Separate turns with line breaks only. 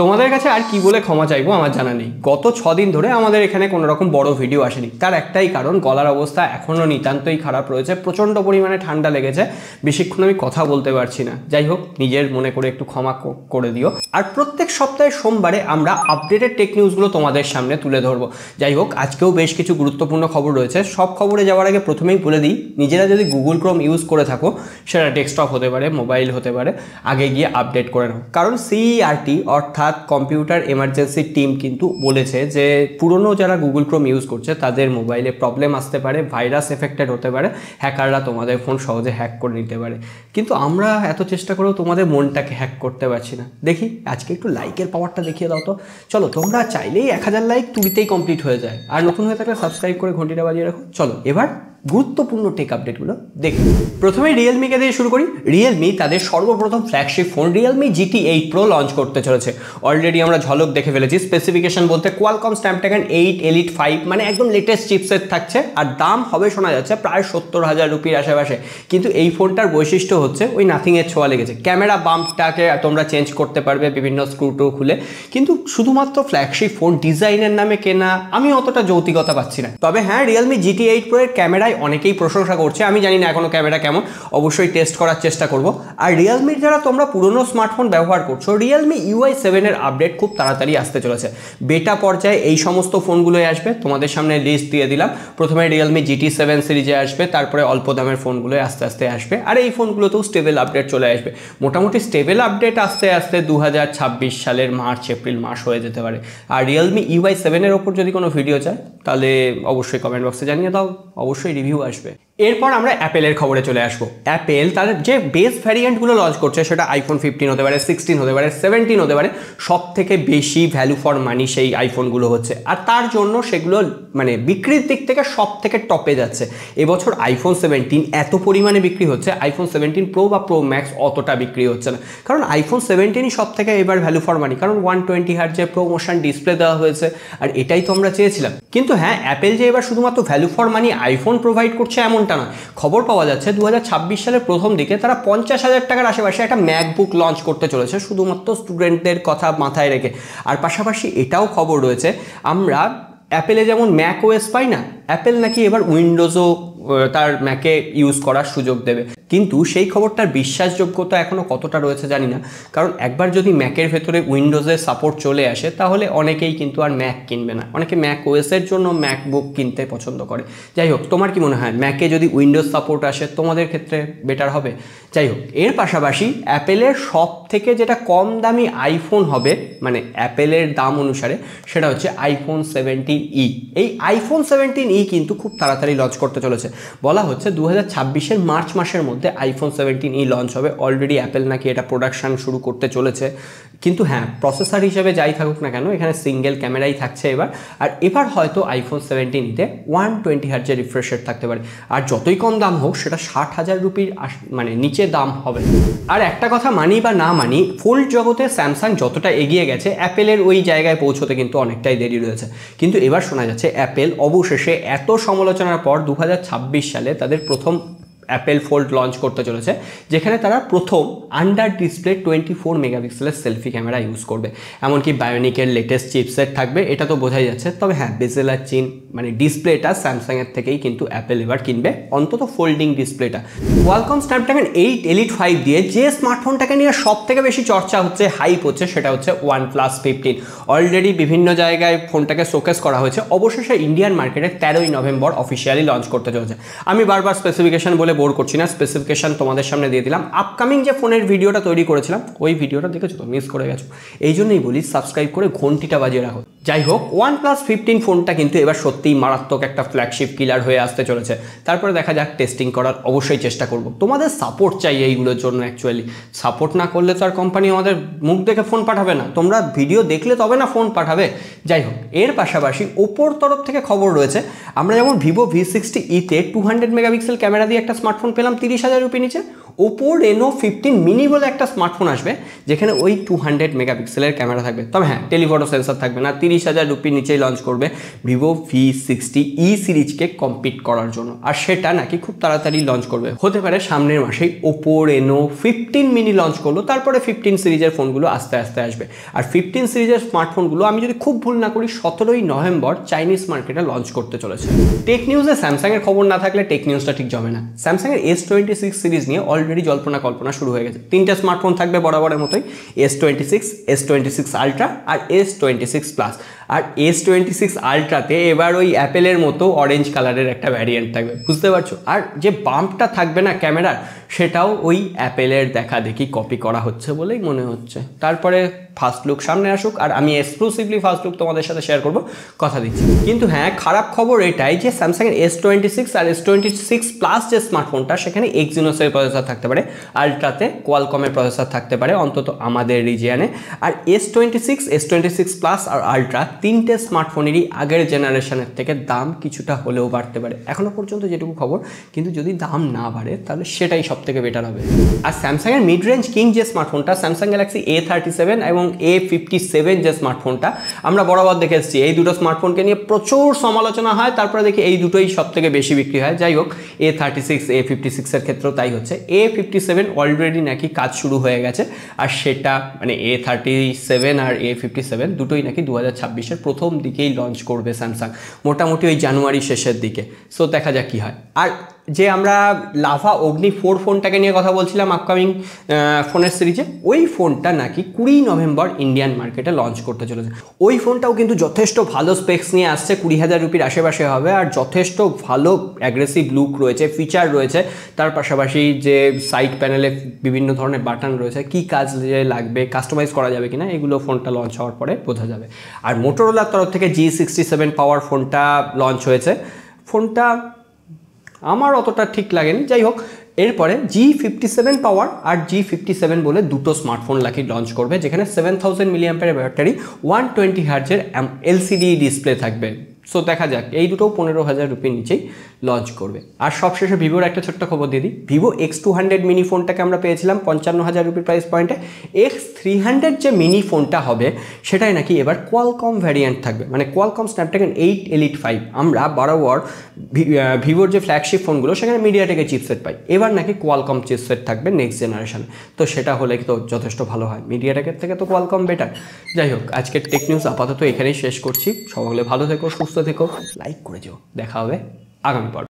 তোমাদের কাছে আর কি বলে ক্ষমা চাইবো আমার জানা নেই। গত 6 দিন ধরে আমাদের এখানে কোনো রকম বড় ভিডিও আসেনি, তার একটাই কারণ গলার অবস্থা এখনও নিতান্তই খারাপ রয়েছে, প্রচণ্ড পরিমাণে ঠান্ডা লেগেছে, বেশিক্ষণ আমি কথা বলতে পারছি না। যাই হোক, নিজের মনে করে একটু ক্ষমা করে দিও। আর প্রত্যেক সপ্তাহে সোমবারে আমরা আপডেটেড টেক নিউজগুলো তোমাদের সামনে তুলে ধরবো। যাই হোক, আজকেও বেশ কিছু গুরুত্বপূর্ণ খবর রয়েছে। সব খবরে যাওয়ার আগে প্রথমেই বলে দিই, নিজেরা যদি গুগল ক্রোম ইউজ করে থাকো, সেটা ডেস্কটপ হতে পারে, মোবাইল হতে পারে, আগে গিয়ে আপডেট করে নাও। কারণ CERT অর্থাৎ কম্পিউটার এমার্জেন্সি টিম কিন্তু বলেছে যে পুরনো যারা গুগল ক্রোম ইউজ করছে তাদের মোবাইলে প্রবলেম আসতে পারে, ভাইরাস এফেক্টেড হতে পারে, হ্যাকাররা তোমাদের ফোন সহজে হ্যাক করে নিতে পারে। কিন্তু আমরা এত চেষ্টা করেও তোমাদের মনটাকে হ্যাক করতে পারছি না। দেখি আজকে একটু লাইকের পাওয়ারটা দেখিয়ে দাও তো। চলো, তোমরা চাইলেই 1000 লাইক তুলিতেই কমপ্লিট হয়ে যায়। আর নতুন হয়ে থাকলে সাবস্ক্রাইব করে ঘন্টিটা বাজিয়ে রাখো। চলো এবার গুরুত্বপূর্ণ টেক আপডেটগুলো দেখি। প্রথমে রিয়েলমিকে দিয়ে শুরু করি। রিয়েলমি তাদের সর্বপ্রথম flagship phone Realme GT8 Pro launch করতে চলেছে। অলরেডি আমরা ঝলক দেখে ফেলেছি। স্পেসিফিকেশন বলতে কোয়ালকম স্ন্যাপড্রাগন 8 Elite 5, মানে একদম লেটেস্ট চিপসেট থাকছে। আর দাম হবে শোনা যাচ্ছে প্রায় 70,000 রুপির আশেপাশে। কিন্তু এই ফোনটার বৈশিষ্ট্য হচ্ছে ওই নাথিংয়ের ছোঁয়া লেগেছে। ক্যামেরা বাম্পটাকে তোমরা চেঞ্জ করতে পারবে বিভিন্ন স্ক্রু টু খুলে। কিন্তু শুধুমাত্র ফ্ল্যাগশিপ ফোন ডিজাইনের নামে কেনা, আমি অতটা যৌক্তিকতা পাচ্ছি না। তবে হ্যাঁ, রিয়েলমি GT8 Pro এর ক্যামেরায় অনেকেই প্রশংসা করছে। আমি জানি না এখনো ক্যামেরা কেমন, অবশ্যই টেস্ট করার চেষ্টা করব। আর রিয়েলমির যারা তোমরা পুরনো স্মার্টফোন ব্যবহার করছো, রিয়েলমি UI 7 এর আপডেট খুব তাড়াতাড়ি আসতে চলেছে। বেটা পর্যায়ে এই সমস্ত ফোনগুলোই আসবে। তোমাদের সামনে লিস্ট দিয়ে দিলাম। প্রথমে রিয়েলমি GT7 সিরিজে আসবে, তারপরে অল্প দামের ফোনগুলোই আস্তে আস্তে আসবে। আর এই ফোনগুলোতেও স্টেবল আপডেট চলে আসবে। মোটামুটি স্টেবল আপডেট আস্তে আস্তে 2026 সালের মার্চ এপ্রিল মাস হয়ে যেতে পারে। আর রিয়েলমি UI 7 এর ওপর যদি কোনো ভিডিও চায় তাহলে অবশ্যই কমেন্ট বক্সে জানিয়ে দাও, অবশ্যই রিভিউ আসবে। এরপর আমরা অ্যাপেলের খবরে চলে আসবো। অ্যাপেল তাদের যে বেস ভ্যারিয়েন্টগুলো লঞ্চ করছে, সেটা iPhone 15 হতে পারে, 16 হতে পারে, 17 হতে পারে। সব থেকে বেশি ভ্যালু ফর মানি সেই আইফোনগুলো হচ্ছে। আর তার জন্য সেগুলো মানে বিক্রির দিক থেকে সব থেকে টপে যাচ্ছে। এবছর iPhone 17 এত পরিমাণে বিক্রি হচ্ছে, iPhone 17 Pro বা Pro Max অতটা বিক্রি হচ্ছে না। কারণ iPhone 17ই সব থেকে এবার ভ্যালু ফর মানি, কারণ 120 হার্টজের প্রোমোশন ডিসপ্লে দেওয়া হয়েছে। আর এটাই তো আমরা চেয়েছিলাম। কিন্তু হ্যাঁ, অ্যাপেল যে এবার শুধুমাত্র value for money iPhone provide করছে এমনটা নয়। খবর পাওয়া যাচ্ছে 2026 সালের প্রথম দিকে তারা 50,000 টাকার আশেপাশে একটা ম্যাকবুক লঞ্চ করতে চলেছে, শুধুমাত্র স্টুডেন্টদের কথা মাথায় রেখে। আর পাশাপাশি এটাও খবর রয়েছে, আমরা অ্যাপেলে যেমন ম্যাক ওএস পাই না, অ্যাপেল নাকি এবার উইন্ডোজও তার ম্যাকে ইউজ করার সুযোগ দেবে। কিন্তু সেই খবরটার বিশ্বাসযোগ্যতা এখনও কতটা রয়েছে জানি না। কারণ একবার যদি ম্যাকের ভেতরে উইন্ডোজের সাপোর্ট চলে আসে, তাহলে অনেকেই কিন্তু আর ম্যাক কিনবে না। অনেকে ম্যাক ওএসের জন্য ম্যাকবুক কিনতে পছন্দ করে। যাই হোক, তোমার কি মনে হয় ম্যাকে যদি উইন্ডোজ সাপোর্ট আসে তোমাদের ক্ষেত্রে বেটার হবে? যাই হোক, এর পাশাপাশি অ্যাপেলের সব থেকে যেটা কম দামি আইফোন হবে, মানে অ্যাপেলের দাম অনুসারে, সেটা হচ্ছে iPhone 17e। এই iPhone 17e কিন্তু খুব তাড়াতাড়ি লঞ্চ করতে চলেছে। বলা হচ্ছে 2026-এর মার্চ মাসের মধ্যে iPhone 17e লঞ্চ হবে। অলরেডি অ্যাপেল নাকি এটা প্রোডাকশান শুরু করতে চলেছে। কিন্তু হ্যাঁ, প্রসেসর হিসেবে যাই থাকুক না কেন, এখানে সিঙ্গেল ক্যামেরাই থাকছে এবার। আর এবার হয়তো iPhone 17তে 120 হার্টজের রিফ্রেশ রেট থাকতে পারে। আর যতই কম দাম হোক, সেটা 60,000 রুপির মানে নিচে দাম হবে। আর একটা কথা মানি বা না মানি, ফোল্ড জগতে স্যামসাং যতটা এগিয়ে গেছে, অ্যাপেলের ওই জায়গায় পৌঁছতে কিন্তু অনেকটাই দেরি রয়েছে। কিন্তু এবার শোনা যাচ্ছে অ্যাপেল অবশেষে এত সমালোচনার পর 2026 সালে তাদের প্রথম অ্যাপেল ফোল্ড লঞ্চ করতে চলেছে, যেখানে তারা প্রথম আন্ডার ডিসপ্লে 24 মেগাপিক্সেলের সেলফি ক্যামেরা ইউজ করবে। এমনকি বায়োনিকের লেটেস্ট চিপসেট থাকবে, এটা তো বোঝাই যাচ্ছে। তবে হ্যাঁ, বেজেল আর চিন মানে ডিসপ্লেটা স্যামসাংয়ের থেকেই কিন্তু অ্যাপেল এবার কিনবে, অন্তত ফোল্ডিং ডিসপ্লেটা। কোয়ালকম স্ন্যাপড্রাগন 8 Elite 5 দিয়ে যে স্মার্টফোনটাকে নিয়ে সব থেকে বেশি চর্চা হচ্ছে, হাইপ হচ্ছে, সেটা হচ্ছে OnePlus 15। অলরেডি বিভিন্ন জায়গায় ফোনটাকে শোকেস করা হয়েছে। অবশেষে ইন্ডিয়ান মার্কেটে 13ই নভেম্বর অফিসিয়ালি লঞ্চ করতে চলেছে। আমি বারবার স্পেসিফিকেশন বলে বোর করছি না, স্পেসিফিকেশন তোমাদের সামনে দিয়ে দিলাম। আপকামিং যে ফোনের ভিডিওটা তৈরি করেছিলাম, ওই ভিডিওটা দেখেছো তো? মিস করে গেছো। এই জন্যই বলি সাবস্ক্রাইব করে ঘন্টিটা বাজিয়ে রাখো। যাই হোক, OnePlus 15 ফোনটা কিন্তু এবার সত্যিই মারাত্মক একটা ফ্ল্যাগশিপ কিলার হয়ে আসতে চলেছে। তারপরে দেখা যাক, টেস্টিং করার অবশ্যই চেষ্টা করব। তোমাদের সাপোর্ট চাই এইগুলোর জন্য। অ্যাকচুয়ালি সাপোর্ট না করলে তো আর কোম্পানি আমাদের মুখ দেখে ফোন পাঠাবে না। তোমরা ভিডিও দেখলে তবে না ফোন পাঠাবে। যাই হোক, এর পাশাপাশি ওপোর তরফ থেকে খবর রয়েছে, আমরা যেমন Vivo V60e তে 200 মেগাপিক্সেল ক্যামেরা দিয়ে একটা স্মার্টফোন পেলাম 30,000 রুপি নিচে, ওপো রেনো 15 মিনি বলে একটা স্মার্টফোন আসবে যেখানে ওই 200 মেগাপিক্সেলের ক্যামেরা থাকবে। তবে হ্যাঁ, টেলিফটো সেন্সর থাকবে না। 30,000 রুপির নিচেই লঞ্চ করবে ভিভো V60e সিরিজকে কম্পিট করার জন্য, আর সেটা নাকি খুব তাড়াতাড়ি লঞ্চ করবে, হতে পারে সামনের মাসেই ওপো রেনো 15 মিনি লঞ্চ করলো, তারপরে 15 সিরিজের ফোনগুলো আস্তে আস্তে আসবে। আর 15 সিরিজের স্মার্টফোনগুলো আমি যদি খুব ভুল না করি 17ই নভেম্বর চাইনিজ মার্কেটে লঞ্চ করতে চলেছে। টেক নিউজে স্যামসাংয়ের খবর না থাকলে টেক নিউজটা ঠিক জমে না। স্যামসাংয়ের S26 সিরিজ নিয়ে অলরেডি জল্পনা কল্পনা শুরু হয়ে গেছে। 3টে স্মার্টফোন থাকবে বরাবরের মতোই, S26, S26 আলট্রা আর S26 প্লাস। আর S26 আলট্রাতে এবার ওই অ্যাপেলের মতো অরেঞ্জ কালারের একটা ভ্যারিয়েন্ট থাকবে, বুঝতে পারছো? আর যে বাম্পটা থাকবে না ক্যামেরার, সেটাও ওই অ্যাপেলের দেখা দেখি কপি করা হচ্ছে বলেই মনে হচ্ছে। তারপরে ফার্স্ট লুক সামনে আসুক আর আমি এক্সক্লুসিভলি ফার্স্ট লুক তোমাদের সাথে শেয়ার করব, কথা দিচ্ছি। কিন্তু হ্যাঁ, খারাপ খবর এটাই যে স্যামসাংয়ের S26 আর S26 প্লাস যে স্মার্টফোনটা, সেখানে এক্সিনোসের প্রসেসর থাকতে পারে, আলট্রাতে কোয়ালকমের প্রসেসর থাকতে পারে, অন্তত আমাদের রিজিয়ানে। আর S26, S26 প্লাস আর আলট্রা 3টে স্মার্টফোনেরই আগের জেনারেশনের থেকে দাম কিছুটা হলেও বাড়তে পারে, এখনও পর্যন্ত যেটুকু খবর। কিন্তু যদি দাম না বাড়ে তাহলে সেটাই সব থেকে বেটার হবে। আর স্যামসাংয়ের মিড রেঞ্জ কিং যে স্মার্টফোনটা, স্যামসাং গ্যালাক্সি A37 এবং A57 যে স্মার্টফোনটা, আমরা বরাবর দেখে এসেছি এই দুটো স্মার্টফোনকে নিয়ে প্রচুর সমালোচনা হয়, তারপরে দেখি এই দুটোই সব থেকে বেশি বিক্রি হয়। যাই হোক, A36, A56 এর ক্ষেত্রেও তাই হচ্ছে। A57 অলরেডি নাকি কাজ শুরু হয়ে গেছে, আর সেটা মানে A37 আর A57 দুটোই নাকি 2026-এর প্রথম দিকেই লঞ্চ করবে স্যামসাং, মোটামুটি ওই জানুয়ারি শেষের দিকে। সো দেখা যাক কী হয়। আর যে আমরা লাভা অগ্নি 4 ফোনটাকে নিয়ে কথা বলছিলাম আপকামিং ফোনের সিরিজে, ওই ফোনটা নাকি 20 নভেম্বর ইন্ডিয়ান মার্কেটে লঞ্চ করতে চলেছে। ওই ফোনটাও কিন্তু যথেষ্ট ভালো স্পেক্স নিয়ে আসছে, 20,000 রুপির আশেপাশে হবে, আর যথেষ্ট ভালো অ্যাগ্রেসিভ লুক রয়েছে, ফিচার রয়েছে। তার পাশাপাশি যে সাইড প্যানেলে বিভিন্ন ধরনের বাটন রয়েছে, কী কাজ লাগবে, কাস্টমাইজ করা যাবে কিনা, এগুলো ফোনটা লঞ্চ হওয়ার পরে বোঝা যাবে। আর মোটোরোলার তরফ থেকে G67 পাওয়ার ফোনটা লঞ্চ হয়েছে। ফোনটা আমার অতটা ঠিক লাগেনি, যাই হোক। এরপরে G57 পাওয়ার আর G57 বলে দুটো স্মার্টফোন নাকি লঞ্চ করবে, যেখানে 7000 মিলিঅ্যাম্পিয়ারের ব্যাটারি, 120 হার্জের LCD ডিসপ্লে থাকবে। সো দেখা যাক, এই দুটো 15,000 রুপির নিচেই লঞ্চ করবে। আর সবশেষে ভিভোর একটা ছোট্ট খবর দিয়ে দিই। ভিভো X200 মিনি ফোনটাকে আমরা পেয়েছিলাম 55,000 রুপির প্রাইস পয়েন্টে। X300 যে মিনি ফোনটা হবে, সেটাই নাকি এবার কোয়ালকম ভ্যারিয়েন্ট থাকবে, মানে কোয়ালকম স্ন্যাপড্রাগন 8 Elite 5। আমরা বরাবর ভিভোর যে ফ্ল্যাগশিপ ফোনগুলো, সেখানে মিডিয়াটেকের চিপসেট পাই, এবার নাকি কোয়ালকম চিপসেট থাকবে নেক্সট জেনারেশনে। তো সেটা হলে তো যথেষ্ট ভালো হয়, মিডিয়াটেকের থেকে তো কোয়ালকম বেটার। যাই হোক, আজকের টেক নিউজ আপাতত এখানেই শেষ করছি। সকলে ভালো থেকো, সুস্থ থেকো, লাইক করে যেও। দেখা হবে আগামী পর্বে।